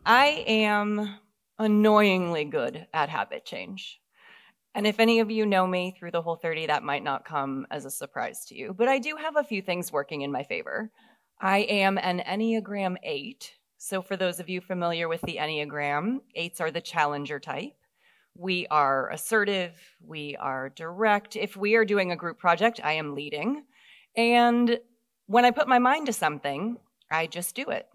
I am annoyingly good at habit change. And if any of you know me through the Whole30, that might not come as a surprise to you, but I do have a few things working in my favor. I am an Enneagram 8. So for those of you familiar with the Enneagram, 8s are the challenger type. We are assertive, we are direct. If we are doing a group project, I am leading. And when I put my mind to something, I just do it.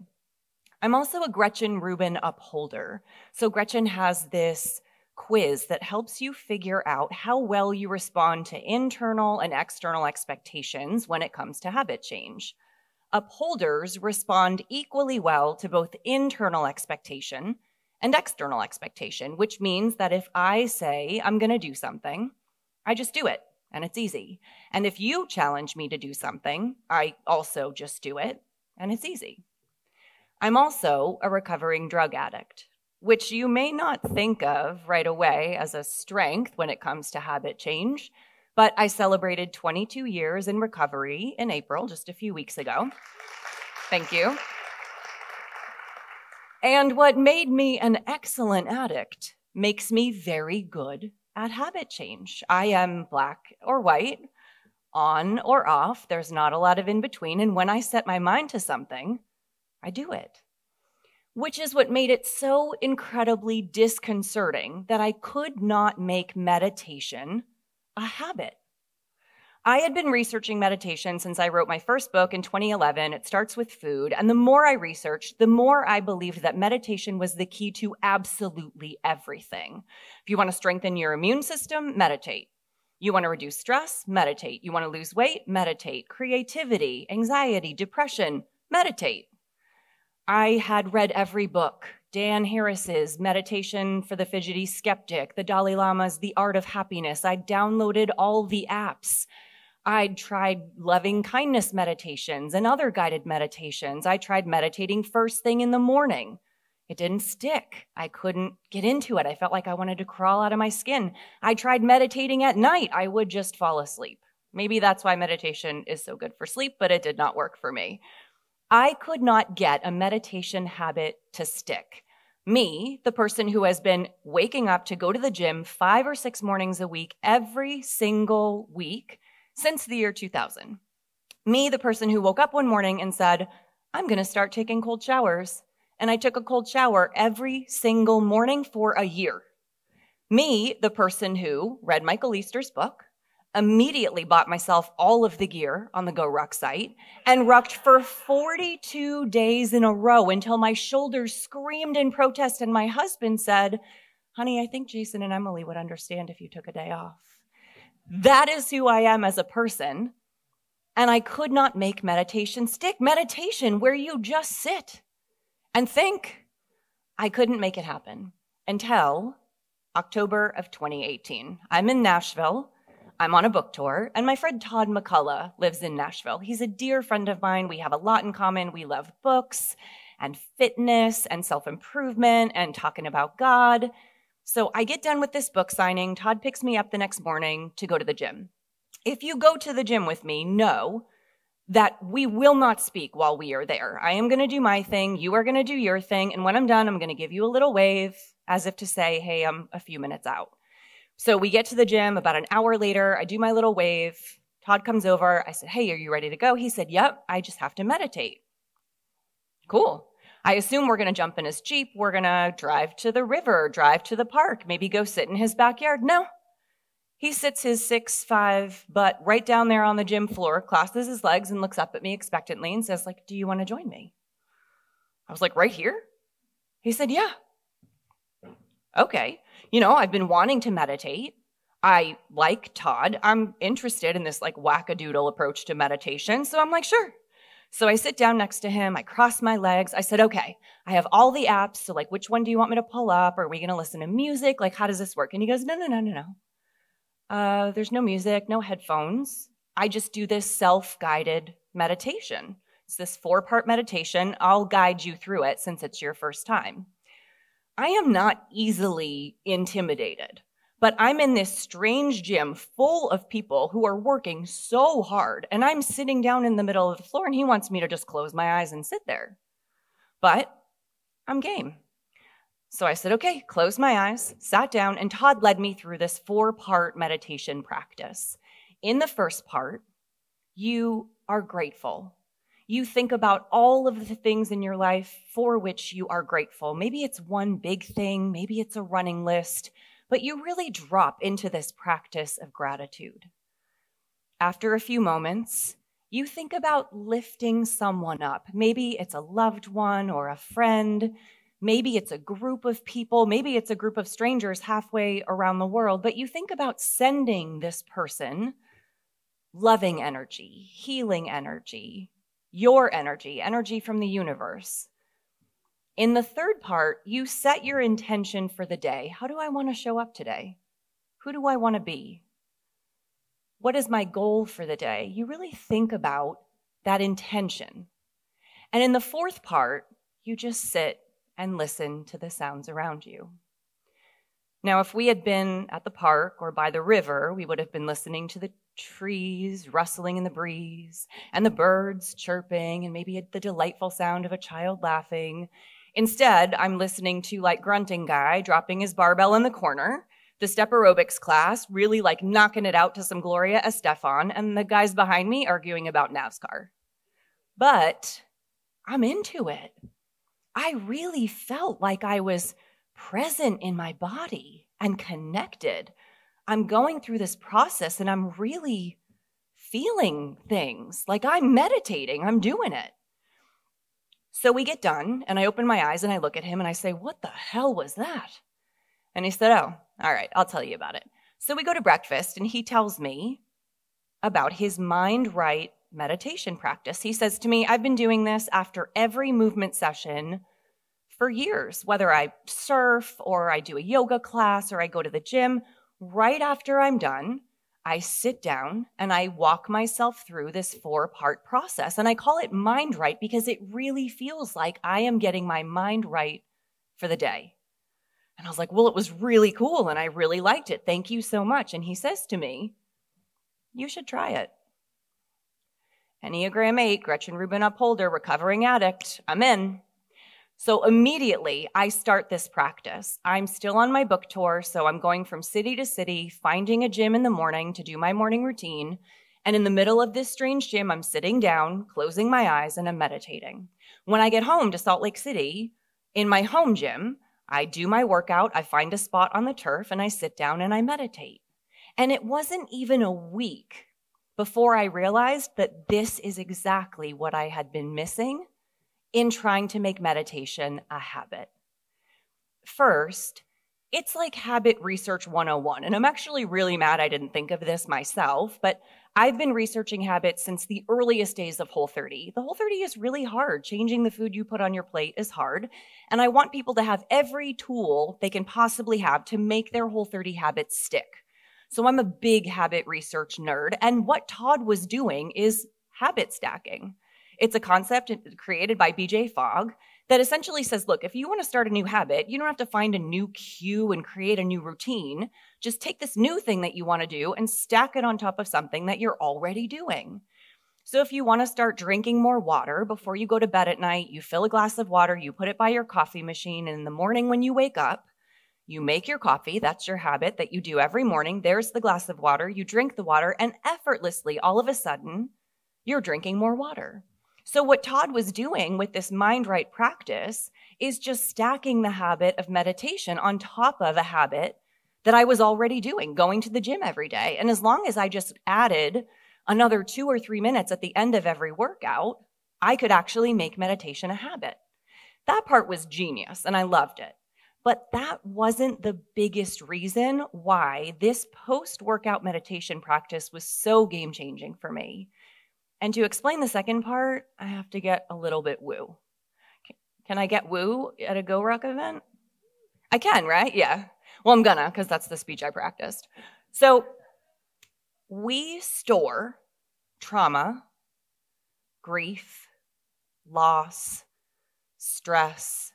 I'm also a Gretchen Rubin upholder. So Gretchen has this quiz that helps you figure out how well you respond to internal and external expectations when it comes to habit change. Upholders respond equally well to both internal expectation and external expectation, which means that if I say I'm going to do something, I just do it, and it's easy. And if you challenge me to do something, I also just do it, and it's easy. I'm also a recovering drug addict, which you may not think of right away as a strength when it comes to habit change, but I celebrated 22 years in recovery in April, just a few weeks ago. Thank you. And what made me an excellent addict makes me very good at habit change. I am black or white, on or off. There's not a lot of in between. And when I set my mind to something, I do it. Which is what made it so incredibly disconcerting that I could not make meditation a habit. I had been researching meditation since I wrote my first book in 2011. It starts with food. And the more I researched, the more I believed that meditation was the key to absolutely everything. If you want to strengthen your immune system, meditate. You want to reduce stress, meditate. You want to lose weight, meditate. Creativity, anxiety, depression, meditate. I had read every book. Dan Harris's Meditation for the Fidgety Skeptic, the Dalai Lama's The Art of Happiness. I downloaded all the apps. I'd tried loving kindness meditations and other guided meditations. I tried meditating first thing in the morning. It didn't stick. I couldn't get into it. I felt like I wanted to crawl out of my skin. I tried meditating at night. I would just fall asleep. Maybe that's why meditation is so good for sleep, but it did not work for me. I could not get a meditation habit to stick. Me, the person who has been waking up to go to the gym 5 or 6 mornings a week, every single week, since the year 2000. Me, the person who woke up one morning and said, I'm going to start taking cold showers. And I took a cold shower every single morning for a year. Me, the person who read Michael Easter's book, immediately bought myself all of the gear on the Go Ruck site and rucked for 42 days in a row until my shoulders screamed in protest and my husband said, honey, I think Jason and Emily would understand if you took a day off. That is who I am as a person. And I could not make meditation stick. Meditation where you just sit and think. I couldn't make it happen until October of 2018. I'm in Nashville. I'm on a book tour, and my friend Todd McCullough lives in Nashville. He's a dear friend of mine. We have a lot in common. We love books and fitness and self-improvement and talking about God. So I get done with this book signing. Todd picks me up the next morning to go to the gym. If you go to the gym with me, know that we will not speak while we are there. I am going to do my thing. You are going to do your thing. And when I'm done, I'm going to give you a little wave as if to say, hey, I'm a few minutes out. So we get to the gym about an hour later. I do my little wave. Todd comes over. I said, hey, are you ready to go? He said, yep, I just have to meditate. Cool. I assume we're going to jump in his Jeep. We're going to drive to the river, drive to the park, maybe go sit in his backyard. No. He sits his 6'5" butt right down there on the gym floor, crosses his legs and looks up at me expectantly and says, do you want to join me? I was like, right here? He said, yeah. Okay. I've been wanting to meditate. I like Todd. I'm interested in this wackadoodle approach to meditation. So I'm like, sure. So I sit down next to him. I cross my legs. I said, okay, I have all the apps. So which one do you want me to pull up? Are we going to listen to music? How does this work? And he goes, no. There's no music, no headphones. I just do this self-guided meditation. It's this 4-part meditation. I'll guide you through it since it's your first time. I am not easily intimidated, but I'm in this strange gym full of people who are working so hard, and I'm sitting down in the middle of the floor, and he wants me to just close my eyes and sit there. But I'm game. So I said, okay, closed my eyes, sat down, and Todd led me through this 4-part meditation practice. In the first part, you are grateful. You think about all of the things in your life for which you are grateful. Maybe it's one big thing, maybe it's a running list, but you really drop into this practice of gratitude. After a few moments, you think about lifting someone up. Maybe it's a loved one or a friend. Maybe it's a group of people. Maybe it's a group of strangers halfway around the world. But you think about sending this person loving energy, healing energy, your energy, energy from the universe. In the third part, you set your intention for the day. How do I want to show up today? Who do I want to be? What is my goal for the day? You really think about that intention. And in the fourth part, you just sit and listen to the sounds around you. Now, if we had been at the park or by the river, we would have been listening to the trees rustling in the breeze and the birds chirping and maybe the delightful sound of a child laughing. Instead, I'm listening to like grunting guy dropping his barbell in the corner, the step aerobics class really like knocking it out to some Gloria Estefan, and the guys behind me arguing about NASCAR. But I'm into it. I really felt like I was present in my body and connected. I'm going through this process and I'm really feeling things like I'm meditating. I'm doing it. So we get done and I open my eyes and I look at him and I say, "What the hell was that?" And he said, "Oh, all right, I'll tell you about it." So we go to breakfast and he tells me about his mind right meditation practice. He says to me, "I've been doing this after every movement session for years, whether I surf or I do a yoga class or I go to the gym. Right after I'm done, I sit down and I walk myself through this 4-part process. And I call it mind right because it really feels like I am getting my mind right for the day." And I was like, "Well, it was really cool and I really liked it. Thank you so much." And he says to me, "You should try it." Enneagram 8, Gretchen Rubin upholder, recovering addict. I'm in. So immediately I start this practice. I'm still on my book tour, so I'm going from city to city, finding a gym in the morning to do my morning routine. And in the middle of this strange gym, I'm sitting down, closing my eyes, and I'm meditating. When I get home to Salt Lake City, in my home gym, I do my workout, I find a spot on the turf, and I sit down and I meditate. And it wasn't even a week before I realized that this is exactly what I had been missing in trying to make meditation a habit. First, it's like habit research 101, and I'm actually really mad I didn't think of this myself, but I've been researching habits since the earliest days of Whole30. The Whole30 is really hard. Changing the food you put on your plate is hard, and I want people to have every tool they can possibly have to make their Whole30 habits stick. So I'm a big habit research nerd, and what Todd was doing is habit stacking. It's a concept created by BJ Fogg that essentially says, look, if you want to start a new habit, you don't have to find a new cue and create a new routine. Just take this new thing that you want to do and stack it on top of something that you're already doing. So if you want to start drinking more water before you go to bed at night, you fill a glass of water, you put it by your coffee machine, and in the morning when you wake up, you make your coffee. That's your habit that you do every morning. There's the glass of water. You drink the water, and effortlessly, all of a sudden, you're drinking more water. So what Todd was doing with this mind right practice is just stacking the habit of meditation on top of a habit that I was already doing, going to the gym every day. And as long as I just added another 2 or 3 minutes at the end of every workout, I could actually make meditation a habit. That part was genius, and I loved it. But that wasn't the biggest reason why this post-workout meditation practice was so game-changing for me. And to explain the second part, I have to get a little bit woo. Can I get woo at a Go Ruck event? I can, right? Yeah. Well, I'm gonna, because that's the speech I practiced. So we store trauma, grief, loss, stress,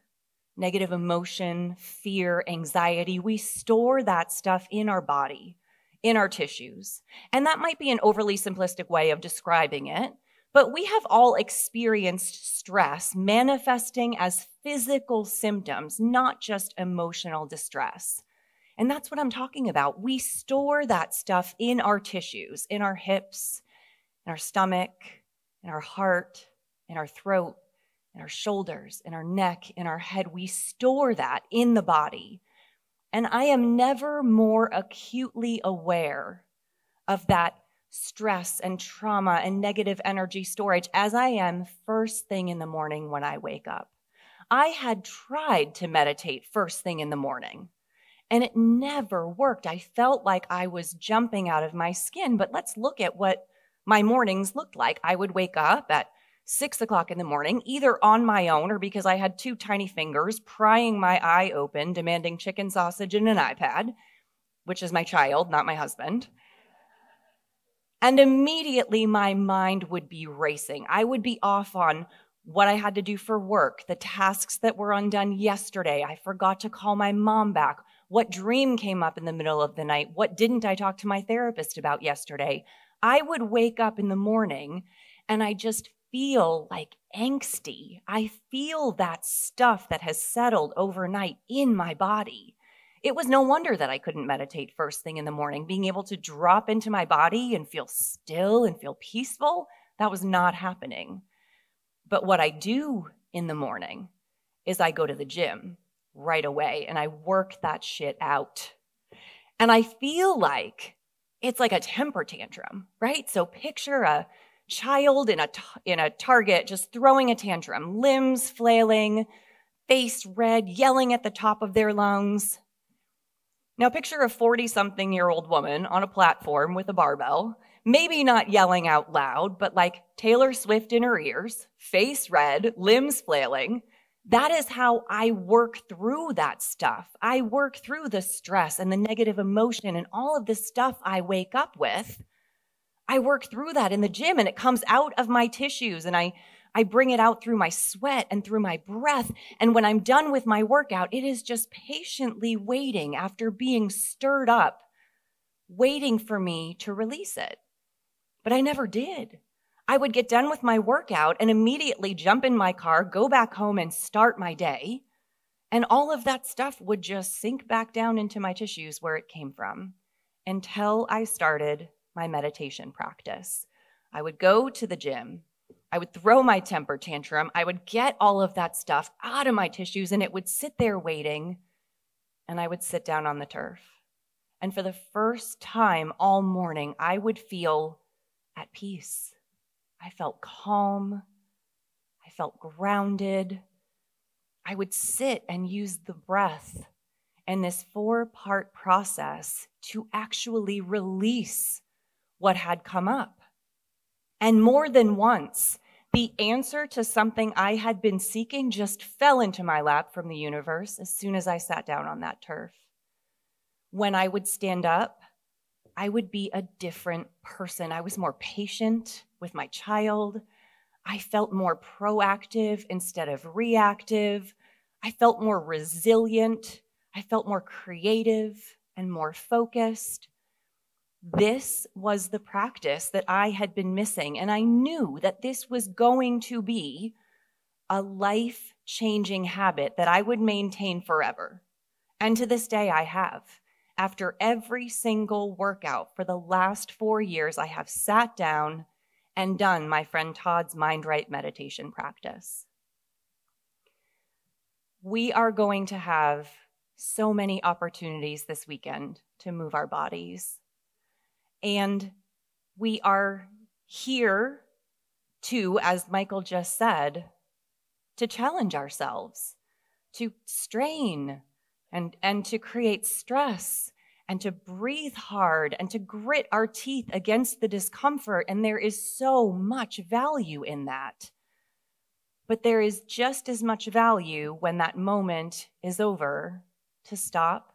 negative emotion, fear, anxiety. We store that stuff in our body, in our tissues. And that might be an overly simplistic way of describing it, But we have all experienced stress manifesting as physical symptoms, not just emotional distress. And that's what I'm talking about. We store that stuff in our tissues, in our hips, in our stomach, in our heart, in our throat, in our shoulders, in our neck, in our head. We store that in the body. And I am never more acutely aware of that stress and trauma and negative energy storage as I am first thing in the morning when I wake up. I had tried to meditate first thing in the morning, and it never worked. I felt like I was jumping out of my skin. But let's look at what my mornings looked like. I would wake up at 6 o'clock in the morning, either on my own or because I had two tiny fingers, prying my eye open, demanding chicken sausage and an iPad, which is my child, not my husband. And immediately my mind would be racing. I would be off on what I had to do for work, the tasks that were undone yesterday. I forgot to call my mom back. What dream came up in the middle of the night? What didn't I talk to my therapist about yesterday? I would wake up in the morning and I just feel like angsty. I feel that stuff that has settled overnight in my body. It was no wonder that I couldn't meditate first thing in the morning. Being able to drop into my body and feel still and feel peaceful, that was not happening. But what I do in the morning is I go to the gym right away and I work that shit out. And I feel like it's like a temper tantrum, right? So picture a child in a Target just throwing a tantrum, limbs flailing, face red, yelling at the top of their lungs. Now picture a 40-something-year-old woman on a platform with a barbell, maybe not yelling out loud, but like Taylor Swift in her ears, face red, limbs flailing. That is how I work through that stuff. I work through the stress and the negative emotion and all of the stuff I wake up with. I work through that in the gym and it comes out of my tissues and I bring it out through my sweat and through my breath. And when I'm done with my workout, it is just patiently waiting after being stirred up, waiting for me to release it. But I never did. I would get done with my workout and immediately jump in my car, go back home and start my day. And all of that stuff would just sink back down into my tissues where it came from until I started my meditation practice. I would go to the gym. I would throw my temper tantrum. I would get all of that stuff out of my tissues and it would sit there waiting and I would sit down on the turf. And for the first time all morning, I would feel at peace. I felt calm. I felt grounded. I would sit and use the breath and this 4-part process to actually release what had come up. And more than once, the answer to something I had been seeking just fell into my lap from the universe as soon as I sat down on that turf. When I would stand up, I would be a different person. I was more patient with my child. I felt more proactive instead of reactive. I felt more resilient. I felt more creative and more focused. This was the practice that I had been missing, and I knew that this was going to be a life-changing habit that I would maintain forever. And to this day, I have. After every single workout for the last 4 years, I have sat down and done my friend Todd's Mind Right meditation practice. We are going to have so many opportunities this weekend to move our bodies. And we are here to, as Michael just said, to challenge ourselves, to strain and to create stress and to breathe hard and to grit our teeth against the discomfort. And there is so much value in that. But there is just as much value when that moment is over to stop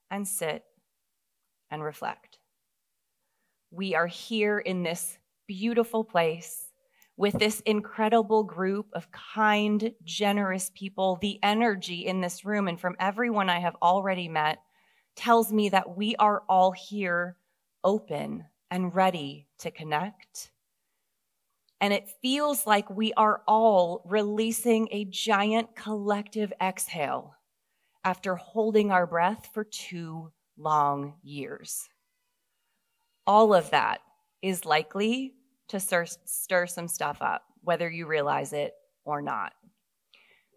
and sit and reflect. We are here in this beautiful place with this incredible group of kind, generous people. The energy in this room and from everyone I have already met tells me that we are all here open and ready to connect. And it feels like we are all releasing a giant collective exhale after holding our breath for 2 long years. All of that is likely to stir some stuff up, whether you realize it or not.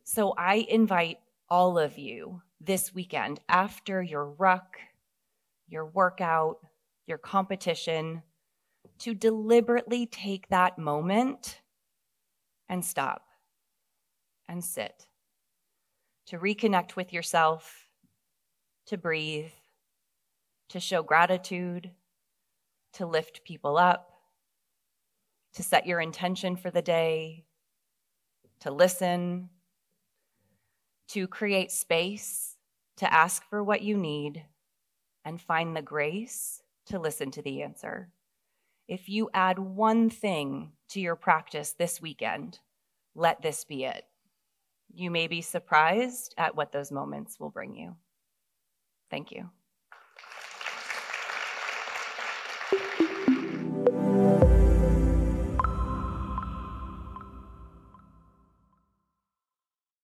So I invite all of you this weekend, after your ruck, your workout, your competition, to deliberately take that moment and stop and sit, to reconnect with yourself, to breathe, to show gratitude, to lift people up, to set your intention for the day, to listen, to create space, to ask for what you need, and find the grace to listen to the answer. If you add one thing to your practice this weekend, let this be it. You may be surprised at what those moments will bring you. Thank you.